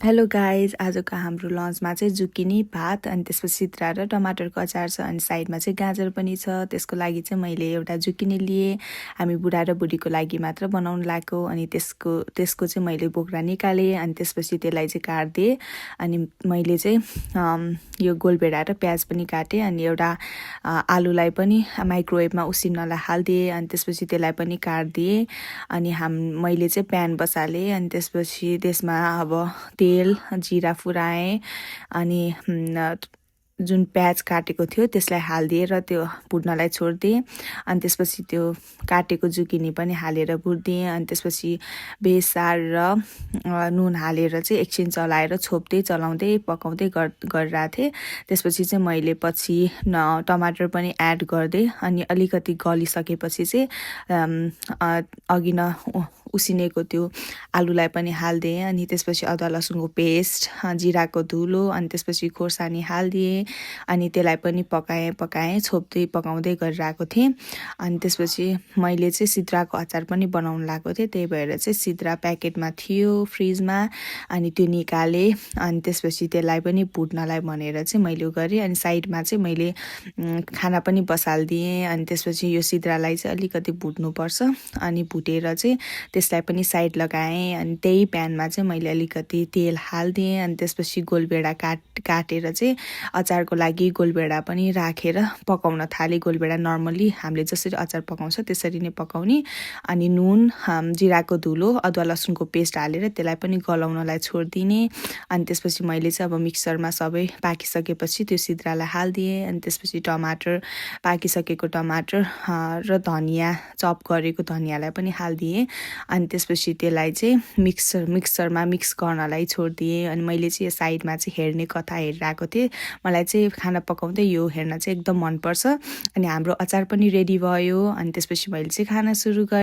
Hello guys, आजको हाम्रो लन्चमा चाहिँ जुकिनी भात अनि त्यसपछि सिद्रा र टमाटरको अचार छ अनि साइडमा चाहिँ गाजर पनि छ। त्यसको लागि चाहिँ मैले एउटा जुकिनी लिएँ। हामी बुढा र बुढीको लागि मात्र बनाउनु लागेको अनि त्यसको चाहिँ मैले बोक्रा निकालेँ अनि त्यसपछि त्यसलाई चाहिँ काटिदिएँ। अनि मैले चाहिँ यो गोलभेडा र प्याज पनि काटेँ अनि एउटा आलुलाई पनि माइक्रोवेभमा उसिन्नलाई हालिदिएँ अनि त्यसपछि त्यसलाई पनि काटिदिएँ। अनि मैले चाहिँ प्यान बसालेँ अनि त्यसपछि त्यसमा अब तेल जिरा फुराएँ अनि जुन प्याज काटेको थियो त्यसलाई हालिदिएँ र त्यो भुट्नलाई छोडिदिएँ। अनि त्यसपछि त्यो काटेको जुकिनी पनि हालेर भुट्दिएँ। अनि त्यसपछि बेसार र नुन हालेर चाहिँ एकछिन चलाएर छोप्दै चलाउँदै पकाउँदै गरिरहेको थिएँ। त्यसपछि चाहिँ मैले पछि टमाटर पनि एड गर्दै अनि अलिकति गलिसकेपछि चाहिँ अघि उसिनेको त्यो आलुलाई पनि हालिदिएँ। अनि त्यसपछि अदुवा लसुनको पेस्ट, जिराको धुलो अनि त्यसपछि खोर्सानी हालिदिएँ अनि त्यसलाई पनि पकाएँ छोप्दै पकाउँदै गरिरहेको थिएँ। अनि त्यसपछि मैले चाहिँ सिद्राको अचार पनि बनाउनु लागेको थिएँ, त्यही भएर चाहिँ सिद्रा प्याकेटमा थियो फ्रिजमा अनि त्यो निकालेँ। अनि त्यसपछि त्यसलाई पनि भुट्नलाई भनेर चाहिँ मैले गरेँ। अनि साइडमा चाहिँ मैले खाना पनि बसालिदिएँ। अनि त्यसपछि यो सिद्रालाई चाहिँ अलिकति भुट्नुपर्छ अनि भुटेर चाहिँ त्यसलाई पनि साइड लगाएँ। अनि त्यही प्यानमा चाहिँ मैले अलिकति तेल हालिदिएँ। अनि त्यसपछि गोलभेडा काटेर चाहिँ अचारको लागि गोलभेडा पनि राखेर पकाउन थालेँ। गोलभेडा नर्मली हामीले जसरी अचार पकाउँछ त्यसरी नै पकाउने। अनि नुन, जिराको धुलो, अदुवा लसुनको पेस्ट हालेर त्यसलाई पनि गलाउनलाई छोडिदिने। अनि त्यसपछि मैले चाहिँ अब मिक्सरमा सबै पाकिसकेपछि त्यो सिद्रालाई हालिदिएँ। अनि त्यसपछि टमाटर, पाकिसकेको टमाटर र धनियाँ, चप गरेको धनियाँलाई पनि हालिदिएँ। अनि त्यसपछि त्यसलाई चाहिँ मिक्सरमा मिक्स गर्नलाई छोडिदिएँ। अनि मैले चाहिँ यो साइडमा चाहिँ हेर्ने कथा हेरिरहेको थिएँ। मलाई चाहिँ खाना पकाउँदै यो हेर्न चाहिँ एकदम मनपर्छ। अनि हाम्रो अचार पनि रेडी भयो। अनि त्यसपछि मैले चाहिँ खाना सुरु गरेँ।